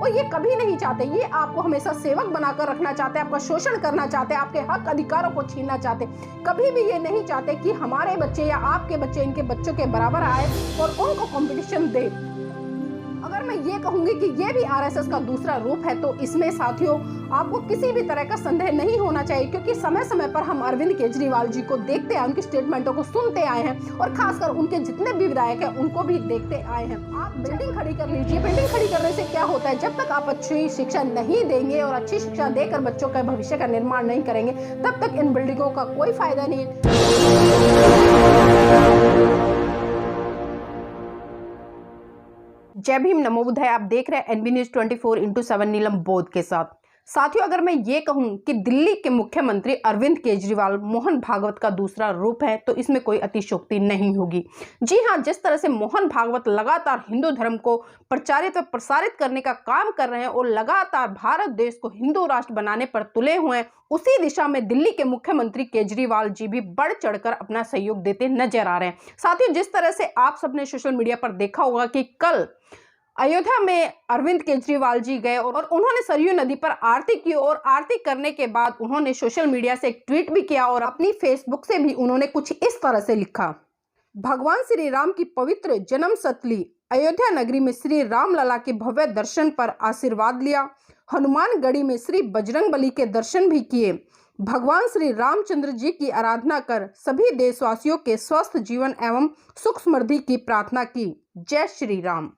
और ये कभी नहीं चाहते, ये आपको हमेशा सेवक बनाकर रखना चाहते हैं, आपका शोषण करना चाहते हैं, आपके हक अधिकारों को छीनना चाहते। कभी भी ये नहीं चाहते कि हमारे बच्चे या आपके बच्चे इनके बच्चों के बराबर आए और उनको कंपटीशन दे। अगर मैं ये कहूंगी कि ये भी आरएसएस का दूसरा रूप है, तो इसमें साथियों आपको किसी भी तरह का संदेह नहीं होना चाहिए, क्योंकि समय समय पर हम अरविंद केजरीवाल जी को देखते आए, उनकी स्टेटमेंटों को सुनते आए हैं और खासकर उनके जितने भी विधायक हैं उनको भी देखते आए हैं। आप बिल्डिंग खड़ी कर लीजिए, बिल्डिंग खड़ी करने से क्या होता है, जब तक आप अच्छी शिक्षा नहीं देंगे और अच्छी शिक्षा देकर बच्चों का भविष्य का निर्माण नहीं करेंगे, तब तक इन बिल्डिंगों का कोई फायदा नहीं है। जय भीम, नमो बुद्धाय। आप देख रहे हैं एनबी न्यूज 24/7 नीलम बोध के साथ। साथियों, अगर मैं ये कहूं कि दिल्ली के मुख्यमंत्री अरविंद केजरीवाल मोहन भागवत का दूसरा रूप है, तो इसमें कोई अतिशयोक्ति नहीं होगी। जी हां, जिस तरह से मोहन भागवत लगातार हिंदू धर्म को प्रचारित व प्रसारित करने का काम कर रहे हैं और लगातार भारत देश को हिंदू राष्ट्र बनाने पर तुले हुए हैं, उसी दिशा में दिल्ली के मुख्यमंत्री केजरीवाल जी भी बढ़ चढ़कर अपना सहयोग देते नजर आ रहे हैं। साथियों, जिस तरह से आप सबने सोशल मीडिया पर देखा होगा कि कल अयोध्या में अरविंद केजरीवाल जी गए और उन्होंने सरयू नदी पर आरती की और आरती करने के बाद उन्होंने सोशल मीडिया से एक ट्वीट भी किया और अपनी फेसबुक से भी उन्होंने कुछ इस तरह से लिखा। भगवान श्री राम की पवित्र जन्म स्थली अयोध्या नगरी में श्री राम लला के भव्य दर्शन पर आशीर्वाद लिया। हनुमानगढ़ी में श्री बजरंगबली के दर्शन भी किए। भगवान श्री रामचंद्र जी की आराधना कर सभी देशवासियों के स्वस्थ जीवन एवं सुख समृद्धि की प्रार्थना की। जय श्री राम।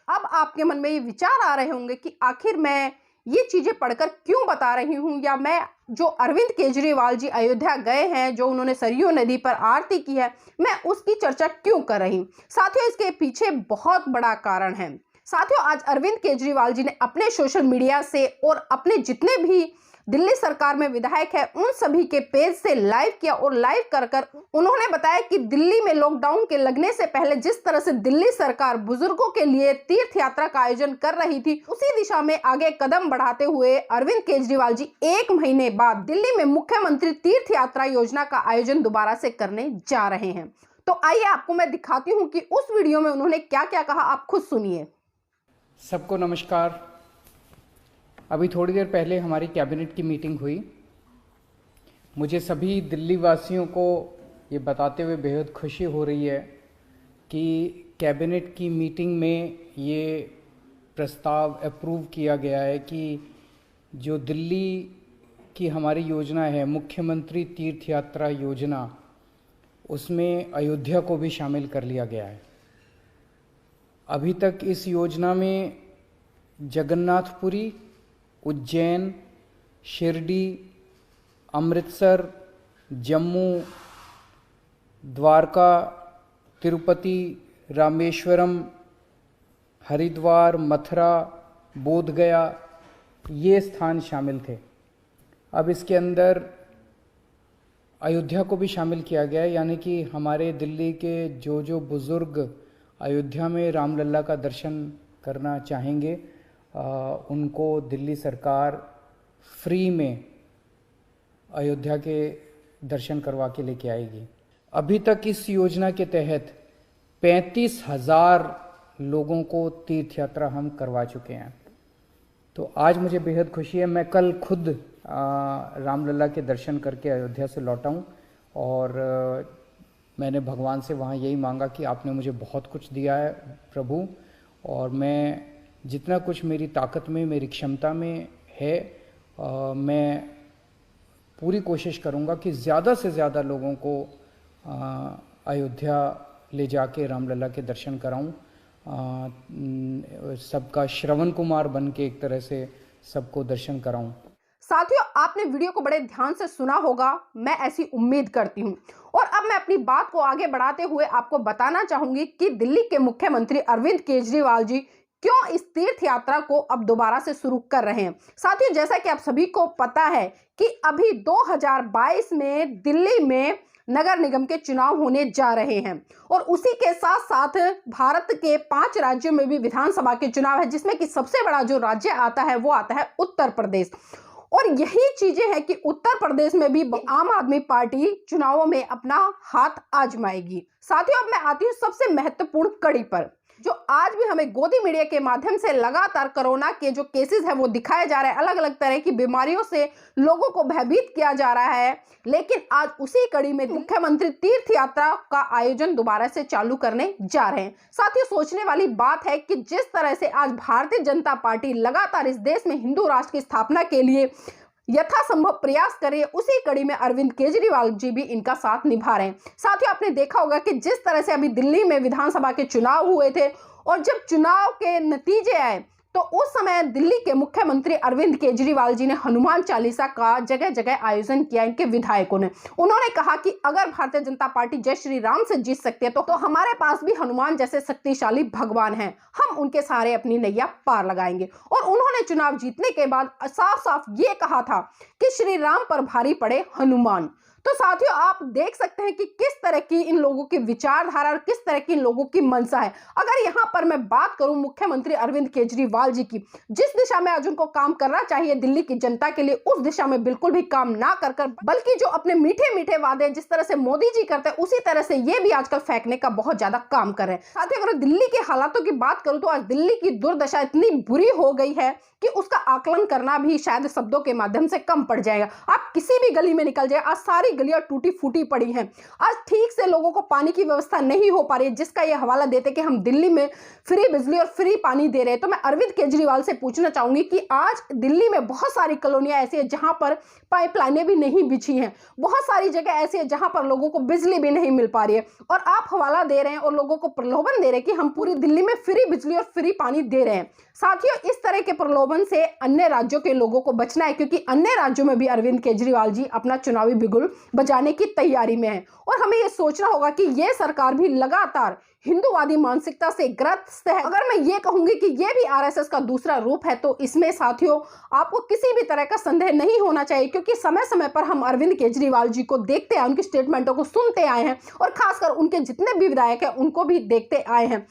अब आपके मन में ये विचार आ रहे होंगे कि आखिर मैं ये चीजें पढ़कर क्यों बता रही हूँ, या मैं जो अरविंद केजरीवाल जी अयोध्या गए हैं, जो उन्होंने सरयू नदी पर आरती की है, मैं उसकी चर्चा क्यों कर रही हूँ। साथियों, इसके पीछे बहुत बड़ा कारण है। साथियों, आज अरविंद केजरीवाल जी ने अपने सोशल मीडिया से और अपने जितने भी दिल्ली सरकार में विधायक है उन सभी के पेज से लाइव किया और लाइव कर उन्होंने बताया कि दिल्ली में लॉकडाउन के लगने से पहले जिस तरह से दिल्ली सरकार बुजुर्गों के लिए तीर्थ यात्रा का आयोजन कर रही थी, उसी दिशा में आगे कदम बढ़ाते हुए अरविंद केजरीवाल जी 1 महीने बाद दिल्ली में मुख्यमंत्री तीर्थ यात्रा योजना का आयोजन दोबारा से करने जा रहे हैं। तो आइए आपको मैं दिखाती हूँ कि उस वीडियो में उन्होंने क्या क्या कहा, आप खुद सुनिए। सबको नमस्कार। अभी थोड़ी देर पहले हमारी कैबिनेट की मीटिंग हुई। मुझे सभी दिल्ली वासियों को ये बताते हुए बेहद खुशी हो रही है कि कैबिनेट की मीटिंग में ये प्रस्ताव अप्रूव किया गया है कि जो दिल्ली की हमारी योजना है मुख्यमंत्री तीर्थ यात्रा योजना, उसमें अयोध्या को भी शामिल कर लिया गया है। अभी तक इस योजना में जगन्नाथपुरी, उज्जैन, शिरडी, अमृतसर, जम्मू, द्वारका, तिरुपति, रामेश्वरम, हरिद्वार, मथुरा, बोधगया, ये स्थान शामिल थे। अब इसके अंदर अयोध्या को भी शामिल किया गया है, यानी कि हमारे दिल्ली के जो बुज़ुर्ग अयोध्या में रामलला का दर्शन करना चाहेंगे, उनको दिल्ली सरकार फ्री में अयोध्या के दर्शन करवा के लेके आएगी। अभी तक इस योजना के तहत 35,000 लोगों को तीर्थ यात्रा हम करवा चुके हैं। तो आज मुझे बेहद खुशी है। मैं कल खुद रामलला के दर्शन करके अयोध्या से लौटा हूँ और मैंने भगवान से वहाँ यही मांगा कि आपने मुझे बहुत कुछ दिया है प्रभु, और मैं जितना कुछ मेरी ताकत में, मेरी क्षमता में है, मैं पूरी कोशिश करूँगा कि ज़्यादा से ज़्यादा लोगों को अयोध्या ले जाके रामलला के दर्शन कराऊँ। सबका श्रवण कुमार बन के एक तरह से सबको दर्शन कराऊँ। साथियों, आपने वीडियो को बड़े ध्यान से सुना होगा, मैं ऐसी उम्मीद करती हूं। और अब मैं अपनी बात को आगे बढ़ाते हुए आपको बताना चाहूंगी कि दिल्ली के मुख्यमंत्री अरविंद केजरीवाल जी क्यों इस तीर्थ यात्रा को अब दोबारा से शुरू कर रहे हैं। साथियों, जैसा कि आप सभी को पता है कि अभी 2022 में दिल्ली में नगर निगम के चुनाव होने जा रहे हैं और उसी के साथ साथ भारत के 5 राज्यों में भी विधानसभा के चुनाव है, जिसमें कि सबसे बड़ा जो राज्य आता है वो आता है उत्तर प्रदेश। और यही चीजें हैं कि उत्तर प्रदेश में भी आम आदमी पार्टी चुनावों में अपना हाथ आजमाएगी। साथियों, अब मैं आती हूँ सबसे महत्वपूर्ण कड़ी पर। जो आज भी हमें गोदी मीडिया के माध्यम से लगातार कोरोना के जो केसेस है वो दिखाए जा रहे हैं, अलग अलग तरह की बीमारियों से लोगों को भयभीत किया जा रहा है, लेकिन आज उसी कड़ी में मुख्यमंत्री तीर्थ यात्रा का आयोजन दोबारा से चालू करने जा रहे हैं। साथ ही सोचने वाली बात है कि जिस तरह से आज भारतीय जनता पार्टी लगातार इस देश में हिंदू राष्ट्र की स्थापना के लिए यथासंभव प्रयास करे, उसी कड़ी में अरविंद केजरीवाल जी भी इनका साथ निभा रहे हैं। साथ ही आपने देखा होगा कि जिस तरह से अभी दिल्ली में विधानसभा के चुनाव हुए थे और जब चुनाव के नतीजे आए तो उस समय दिल्ली के मुख्यमंत्री अरविंद केजरीवाल जी ने हनुमान चालीसा का जगह जगह आयोजन किया इनके विधायकों ने। उन्होंने कहा कि अगर भारतीय जनता पार्टी जय श्री राम से जीत सकती है तो हमारे पास भी हनुमान जैसे शक्तिशाली भगवान हैं, हम उनके सहारे अपनी नैया पार लगाएंगे। और उन्होंने चुनाव जीतने के बाद साफ साफ ये कहा था कि श्री राम पर भारी पड़े हनुमान। तो साथियों, आप देख सकते हैं कि किस तरह की इन लोगों की विचारधारा और किस तरह की इन लोगों की मंशा है। अगर यहां पर मैं बात करूं मुख्यमंत्री अरविंद केजरीवाल जी की, जिस दिशा में आज उनको काम करना चाहिए दिल्ली की जनता के लिए, उस दिशा में बिल्कुल भी काम ना कर बल्कि जो अपने मीठे मीठे वादे जिस तरह से मोदी जी करते हैं उसी तरह से ये भी आजकल फेंकने का बहुत ज्यादा काम कर रहे हैं। साथ ही अगर दिल्ली के हालातों की बात करूं तो आज दिल्ली की दुर्दशा इतनी बुरी हो गई है कि उसका आकलन करना भी शायद शब्दों के माध्यम से कम पड़ जाएगा। आप किसी भी गली में निकल जाए, आज सारी गलियां टूटी फूटी पड़ी हैं। आज ठीक से लोगों को पानी की व्यवस्था नहीं हो पा रही है, जिसका ये हवाला देते कि हम दिल्ली में फ्री बिजली और फ्री पानी दे रहे हैं। तो मैं अरविंद केजरीवाल से पूछना चाहूंगी कि आज दिल्ली में बहुत सारी कॉलोनियां ऐसी है जहां पर पाइपलाइनें भी नहीं बिछी हैं, बहुत सारी जगह ऐसी है जहां पर लोगों को बिजली भी नहीं मिल पा रही है, और आप हवाला दे रहे हैं और लोगों को प्रलोभन दे रहे हैं कि हम पूरी दिल्ली में फ्री बिजली और फ्री पानी दे रहे हैं। साथियों, इस तरह के प्रलोभन से अन्य राज्यों के लोगों को बचना है, क्योंकि अन्य राज्यों में भी अरविंद केजरीवाल जी अपना चुनावी बिगुल बजाने की तैयारी में है। और हमें यह सोचना होगा कि यह सरकार भी लगातार हिंदूवादी मानसिकता से ग्रस्त है। अगर मैं ये कहूंगी कि यह भी आरएसएस का दूसरा रूप है तो इसमें साथियों आपको किसी भी तरह का संदेह नहीं होना चाहिए, क्योंकि समय समय पर हम अरविंद केजरीवाल जी को देखते हैं, उनकी स्टेटमेंटों को सुनते आए हैं और खासकर उनके जितने भी विधायक हैं उनको भी देखते आए हैं।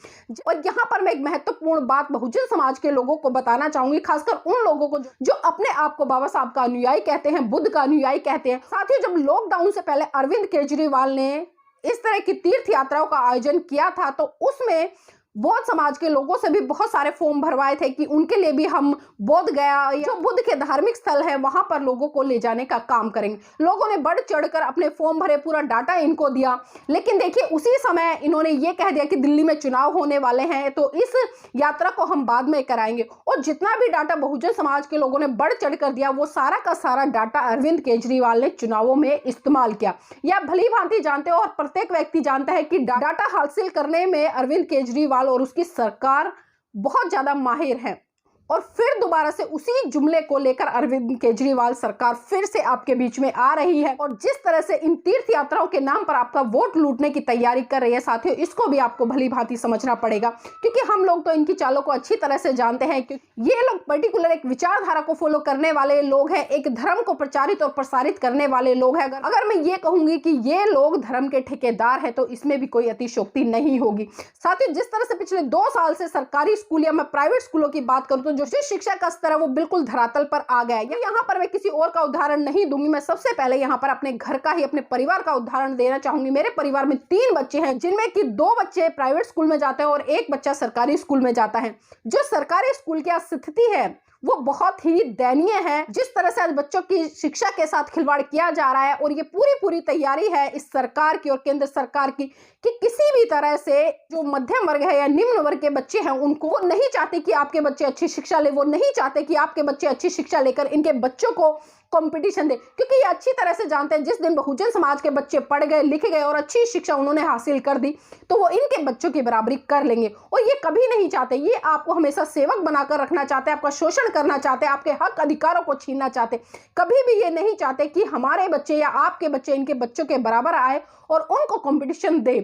और यहाँ पर मैं एक महत्वपूर्ण बात बहुजन समाज के लोगों को बताना चाहूंगी, खासकर उन लोगों को जो अपने आप को बाबा साहब का अनुयायी कहते हैं, बुद्ध का अनुयायी कहते हैं। साथियों, जब लॉकडाउन से पहले अरविंद केजरीवाल ने इस तरह की तीर्थ यात्राओं का आयोजन किया था तो उसमें बौद्ध समाज के लोगों से भी बहुत सारे फॉर्म भरवाए थे कि उनके लिए भी हम बोध गया, जो बुद्ध के धार्मिक स्थल है, वहां पर लोगों को ले जाने का काम करेंगे। लोगों ने बढ़ चढ़कर अपने फॉर्म भरे, पूरा डाटा इनको दिया, लेकिन देखिए उसी समय इन्होंने ये कह दिया कि दिल्ली में चुनाव होने वाले हैं तो इस यात्रा को हम बाद में कराएंगे। और जितना भी डाटा बहुजन समाज के लोगों ने बढ़ चढ़कर दिया वो सारा का सारा डाटा अरविंद केजरीवाल ने चुनावों में इस्तेमाल किया। यह भली भांति जानते हो और प्रत्येक व्यक्ति जानता है कि डाटा हासिल करने में अरविंद केजरीवाल और उसकी सरकार बहुत ज्यादा माहिर है। और फिर दोबारा से उसी जुमले को लेकर अरविंद केजरीवाल सरकार फिर से आपके बीच में आ रही है और जिस तरह से इन तीर्थ यात्राओं के नाम पर आपका वोट लूटने की तैयारी कर रही है साथियों, इसको भी आपको भली भांति समझना पड़ेगा, क्योंकि हम लोग तो इनकी चालों को अच्छी तरह से जानते हैं कि ये लोग पर्टिकुलर एक विचारधारा को फॉलो करने वाले लोग हैं, एक धर्म को प्रचारित और प्रसारित करने वाले लोग हैं। अगर मैं ये कहूंगी कि ये लोग धर्म के ठेकेदार हैं तो इसमें भी कोई अतिशयोक्ति नहीं होगी। साथियों, जिस तरह से पिछले 2 साल से सरकारी स्कूल या मैं प्राइवेट स्कूलों की बात करूं तो जो शिक्षा का स्तर है वो बिल्कुल धरातल पर आ गया है। यहाँ पर मैं किसी और का उदाहरण नहीं दूंगी, मैं सबसे पहले यहाँ पर अपने घर का ही, अपने परिवार का उदाहरण देना चाहूंगी। मेरे परिवार में 3 बच्चे हैं, जिनमें कि 2 बच्चे प्राइवेट स्कूल में जाते हैं और 1 बच्चा सरकारी स्कूल में जाता है। जो सरकारी स्कूल की स्थिति है वो बहुत ही दयनीय है। जिस तरह से आज बच्चों की शिक्षा के साथ खिलवाड़ किया जा रहा है और ये पूरी तैयारी है इस सरकार की और केंद्र सरकार की कि किसी भी तरह से जो मध्यम वर्ग है या निम्न वर्ग के बच्चे हैं उनको, वो नहीं चाहते कि आपके बच्चे अच्छी शिक्षा ले, वो नहीं चाहते कि आपके बच्चे अच्छी शिक्षा लेकर इनके बच्चों को कंपटीशन दे, क्योंकि ये अच्छी तरह से जानते हैं जिस दिन बहुजन समाज के बच्चे पढ़ गए, लिख गए और अच्छी शिक्षा उन्होंने हासिल कर दी तो वो इनके बच्चों की बराबरी कर लेंगे। और ये कभी नहीं चाहते, ये आपको हमेशा सेवक बनाकर रखना चाहते हैं, आपका शोषण करना चाहते हैं, आपके हक अधिकारों को छीनना चाहते, कभी भी ये नहीं चाहते कि हमारे बच्चे या आपके बच्चे इनके बच्चों के बराबर आए और उनको कंपटीशन दे।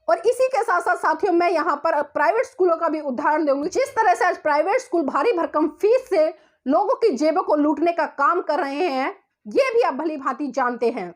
और इसी के साथ साथ साथियों मैं यहाँ पर प्राइवेट स्कूलों का भी उदाहरण दूंगी। जिस तरह से आज प्राइवेट स्कूल भारी भरकम फीस से लोगों की जेबों को लूटने का काम कर रहे हैं, ये भी आप भली भांति जानते हैं।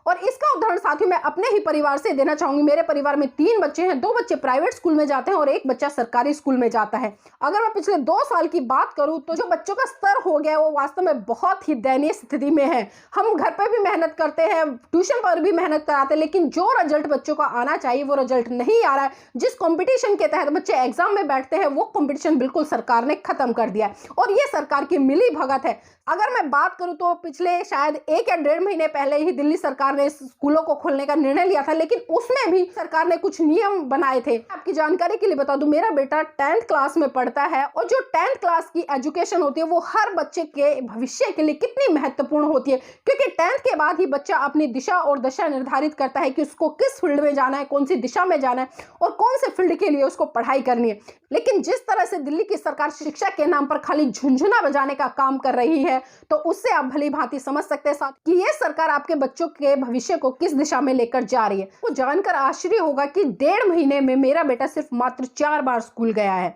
और इसका उदाहरण साथियों मैं अपने ही परिवार से देना चाहूंगी। मेरे परिवार में 3 बच्चे हैं, 2 बच्चे प्राइवेट स्कूल में जाते हैं और 1 बच्चा सरकारी स्कूल में जाता है। अगर मैं पिछले 2 साल की बात करूं तो जो बच्चों का स्तर हो गया है वो वास्तव में बहुत ही दयनीय स्थिति में है। हम घर पर भी मेहनत करते हैं, ट्यूशन पर भी मेहनत कराते हैं, लेकिन जो रिजल्ट बच्चों का आना चाहिए वो रिजल्ट नहीं आ रहा है। जिस कंपटीशन के तहत बच्चे एग्जाम में बैठते हैं वो कंपटीशन बिल्कुल सरकार ने खत्म कर दिया है और ये सरकार की मिली भगत है। अगर मैं बात करूं तो पिछले शायद 1 या 1.5 महीने पहले ही दिल्ली सरकार ने स्कूलों को खोलने का निर्णय लिया था, लेकिन उसमें भी सरकार ने कुछ नियम बनाए थे। आपकी जानकारी के लिए बता दूं, मेरा बेटा 10th क्लास में पढ़ता है और जो 10th क्लास की एजुकेशन होती है वो हर बच्चे के भविष्य के लिए कितनी महत्वपूर्ण होती है, क्योंकि 10th के बाद ही बच्चा अपनी दिशा और दशा निर्धारित करता है कि उसको किस फील्ड में जाना है, कौन सी दिशा में जाना है और कौन से फील्ड के लिए उसको पढ़ाई करनी है। लेकिन जिस तरह से दिल्ली की सरकार शिक्षा के नाम पर खाली झुनझुना बजाने का काम कर रही है, तो उससे आप भली भांति समझ सकते हैं साथ कि ये सरकार आपके बच्चों के भविष्य को किस दिशा में लेकर जा रही है। वो जानकर आश्चर्य होगा कि 1.5 महीने में मेरा बेटा सिर्फ मात्र 4 बार स्कूल गया है।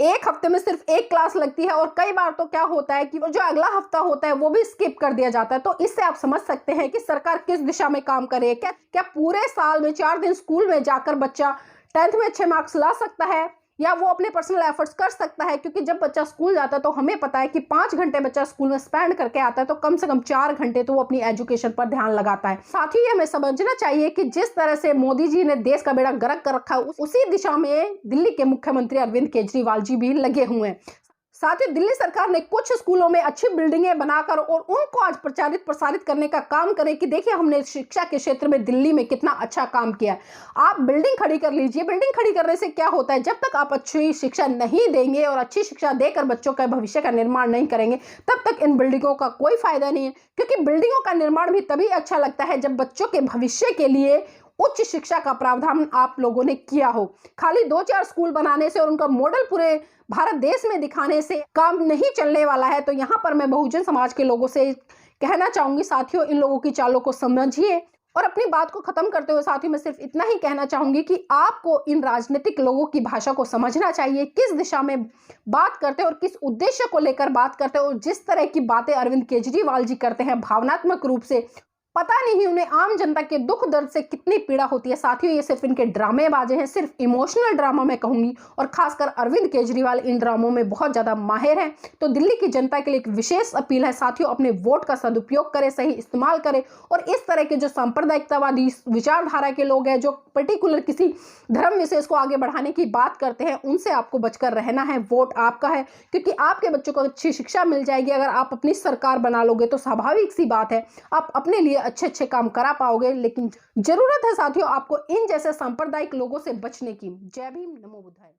एक हफ्ते में सिर्फ 1 क्लास लगती है और कई बार तो क्या होता है कि जो अगला हफ्ता होता है वो भी स्किप कर दिया जाता है। तो इससे आप समझ सकते हैं कि सरकार किस दिशा में काम कर रही है। क्या पूरे साल में 4 दिन स्कूल में जाकर बच्चा 10th में अच्छे मार्क्स ला सकता है या वो अपने पर्सनल एफर्ट्स कर सकता है? क्योंकि जब बच्चा स्कूल जाता है तो हमें पता है कि 5 घंटे बच्चा स्कूल में स्पेंड करके आता है, तो कम से कम 4 घंटे तो वो अपनी एजुकेशन पर ध्यान लगाता है। साथ ही हमें समझना चाहिए कि जिस तरह से मोदी जी ने देश का बेड़ा गर्क कर रखा है, उसी दिशा में दिल्ली के मुख्यमंत्री अरविंद केजरीवाल जी भी लगे हुए हैं। साथ ही दिल्ली सरकार ने कुछ स्कूलों में अच्छी बिल्डिंगें बनाकर और उनको आज प्रसारित करने का काम करे कि देखिए हमने शिक्षा के क्षेत्र में दिल्ली में कितना अच्छा काम किया है। आप बिल्डिंग खड़ी कर लीजिए। बिल्डिंग खड़ी करने से क्या होता है, जब तक आप अच्छी शिक्षा नहीं देंगे और अच्छी शिक्षा देकर बच्चों का भविष्य का निर्माण नहीं करेंगे, तब तक इन बिल्डिंगों का कोई फायदा नहीं है। क्योंकि बिल्डिंगों का निर्माण भी तभी अच्छा लगता है जब बच्चों के भविष्य के लिए उच्च शिक्षा का प्रावधान आप लोगों ने किया हो। खाली 2-4 स्कूल बनाने से और उनका मॉडल पूरे भारत देश में दिखाने से काम नहीं चलने वाला है। तो यहाँ पर मैं बहुजन समाज के लोगों से कहना चाहूंगी, साथियों इन लोगों की चालों को समझिए। और अपनी बात को खत्म करते हुए साथियों मैं सिर्फ इतना ही कहना चाहूंगी कि आपको इन राजनीतिक लोगों की भाषा को समझना चाहिए, किस दिशा में बात करते हैं और किस उद्देश्य को लेकर बात करते हैं। और जिस तरह की बातें अरविंद केजरीवाल जी करते हैं भावनात्मक रूप से, पता नहीं उन्हें आम जनता के दुख दर्द से कितनी पीड़ा होती है। साथियों ये सिर्फ इनके ड्रामेबाजी हैं, सिर्फ इमोशनल ड्रामा मैं कहूंगी, और खासकर अरविंद केजरीवाल इन ड्रामों में बहुत ज्यादा माहिर हैं। तो दिल्ली की जनता के लिए एक विशेष अपील है साथियों, अपने वोट का सदुपयोग करें, सही इस्तेमाल करें। और इस तरह के जो सांप्रदायिकतावादी विचारधारा के लोग हैं, जो पर्टिकुलर किसी धर्म विशेष को आगे बढ़ाने की बात करते हैं, उनसे आपको बचकर रहना है। वोट आपका है, क्योंकि आपके बच्चों को अच्छी शिक्षा मिल जाएगी। अगर आप अपनी सरकार बना लोगे तो स्वाभाविक सी बात है आप अपने लिए अच्छे काम करा पाओगे। लेकिन जरूरत है साथियों आपको इन जैसे सांप्रदायिक लोगों से बचने की। जय भीम, नमो बुद्धाय।